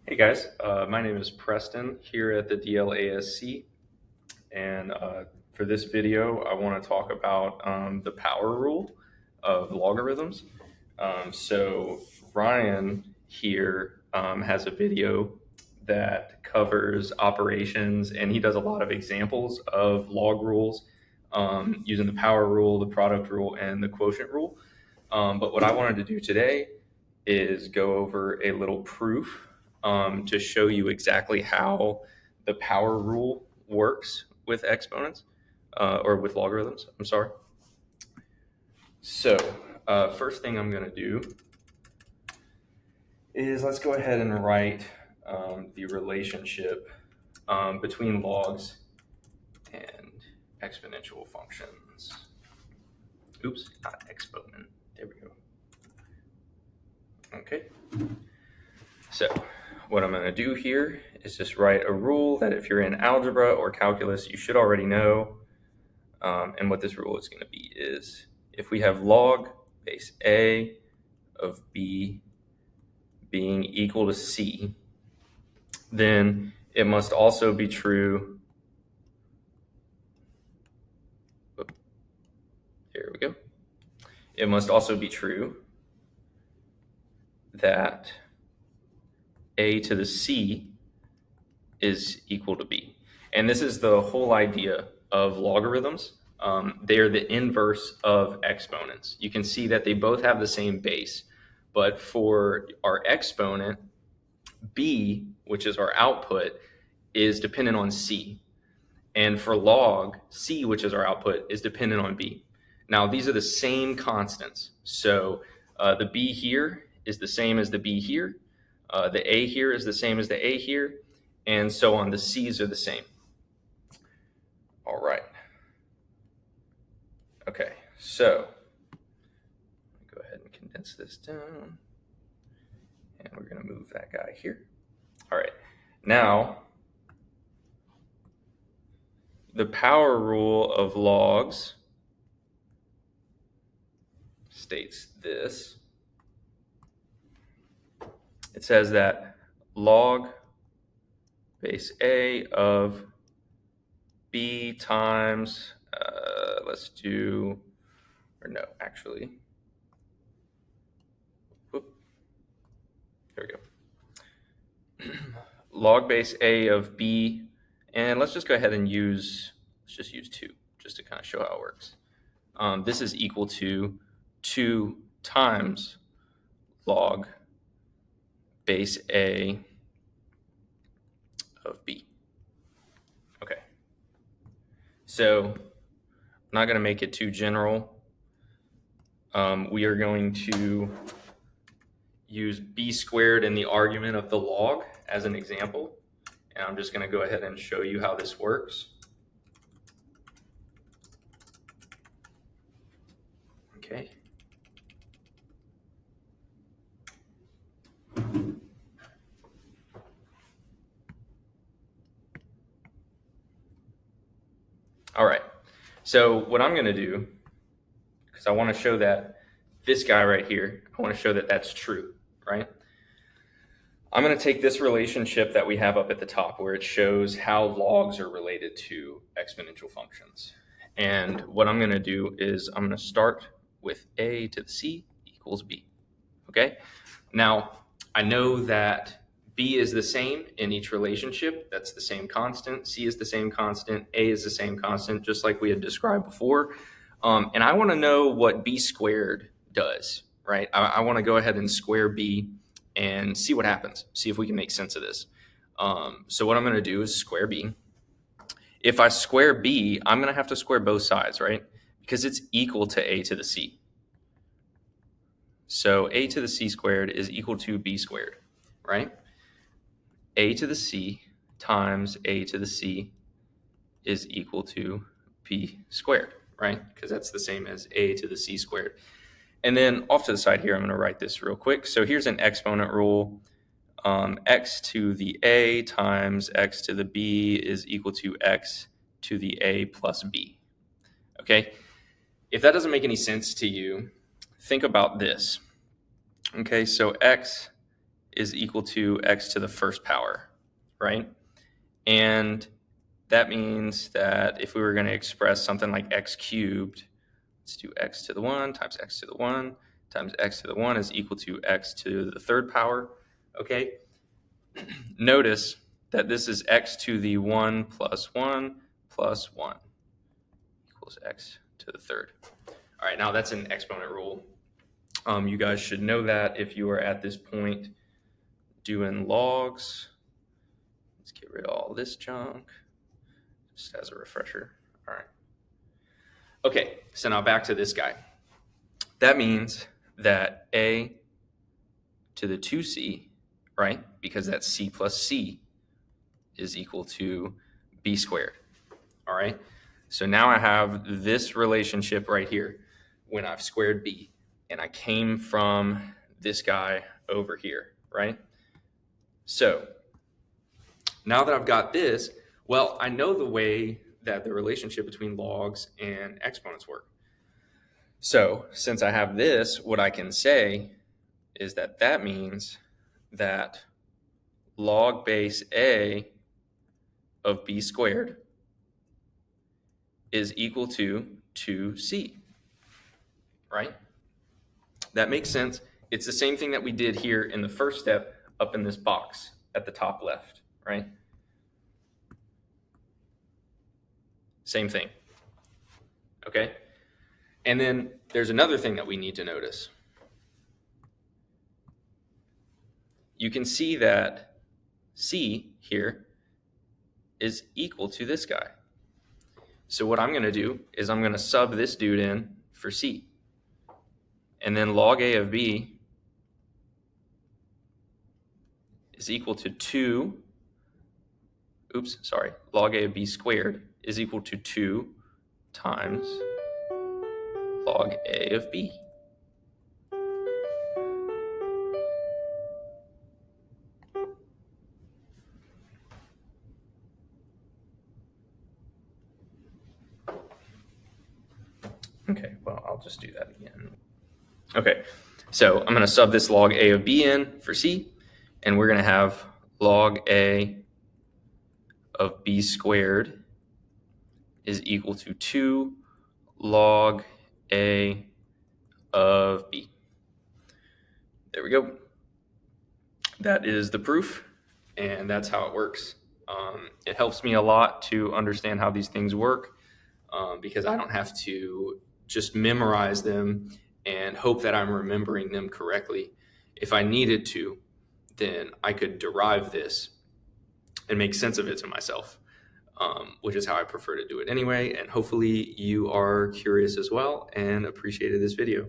Hey guys, my name is Preston here at the DLASC, and for this video, I want to talk about the power rule of logarithms. So Ryan here has a video that covers operations, and he does a lot of examples of log rules using the power rule, the product rule, and the quotient rule. But what I wanted to do today is go over a little proof to show you exactly how the power rule works with exponents or with logarithms. I'm sorry. So first thing I'm going to do is let's go ahead and write the relationship between logs and exponential functions. Oops, not exponent. There we go. Okay. So what I'm going to do here is just write a rule that if you're in algebra or calculus, you should already know. And what this rule is going to be is if we have log base A of B being equal to C, then it must also be true. Here we go. It must also be true that A to the C is equal to B. And this is the whole idea of logarithms. They are the inverse of exponents. You can see that they both have the same base, but for our exponent, B, which is our output, is dependent on C. And for log, C, which is our output, is dependent on B. Now, these are the same constants. So the B here is the same as the B here. The A here is the same as the A here, and so on. The C's are the same. All right. Okay, so go ahead and condense this down, and we're going to move that guy here. All right, now the power rule of logs states this. It says that log base A of B times, let's do, or no, actually, whoop, there we go. Log base A of B, and let's just go ahead and use 2, just to kind of show how it works. This is equal to 2 times log base A of B. Okay. So I'm not going to make it too general. We are going to use B squared in the argument of the log as an example. And I'm just going to go ahead and show you how this works. Okay. All right. So what I'm going to do, because I want to show that this guy right here, I want to show that that's true, right? I'm going to take this relationship that we have up at the top where it shows how logs are related to exponential functions. And what I'm going to do is I'm going to start with A to the C equals B. Okay. Now, I know that B is the same in each relationship. That's the same constant. C is the same constant. A is the same constant, just like we had described before. And I want to know what B squared does, right? I want to go ahead and square B and see what happens, see if we can make sense of this. So what I'm going to do is square B. If I square B, I'm going to have to square both sides, right? Because it's equal to A to the C. So A to the C squared is equal to B squared, right? A to the C times A to the C is equal to B squared, right? Because that's the same as A to the C squared. And then off to the side here, I'm going to write this real quick. So here's an exponent rule. X to the A times X to the B is equal to X to the A plus B. Okay? If that doesn't make any sense to you, think about this. Okay, so X is equal to x to the first power, right? And that means that if we were going to express something like x cubed, let's do x to the 1 times x to the 1 times x to the 1 is equal to x to the third power, okay? Notice that this is x to the 1 plus 1 plus 1 equals x to the third. All right, now that's an exponent rule. You guys should know that if you are at this point doing logs. Let's get rid of all this junk, just as a refresher. All right. Okay, so now back to this guy. That means that a to the 2c, right? Because that's c plus c is equal to b squared. All right. So now I have this relationship right here when I've squared b, and I came from this guy over here, right? So now that I've got this, well, I know the way that the relationship between logs and exponents work. So since I have this, what I can say is that that means that log base a of b squared is equal to 2c, right? That makes sense. It's the same thing that we did here in the first step up in this box at the top left, right? Same thing, okay? And then there's another thing that we need to notice. You can see that c here is equal to this guy. So what I'm going to do is I'm going to sub this dude in for c. And then log a of b is equal to log a of b squared is equal to 2 times log a of b. Okay, well, I'll just do that again. Okay, so I'm going to sub this log a of b in for c, and we're going to have log a of b squared is equal to 2 log a of b. There we go. That is the proof, and that's how it works. It helps me a lot to understand how these things work, because I don't have to just memorize them and hope that I'm remembering them correctly. If I needed to, then I could derive this and make sense of it to myself, which is how I prefer to do it anyway. And hopefully you are curious as well and appreciated this video.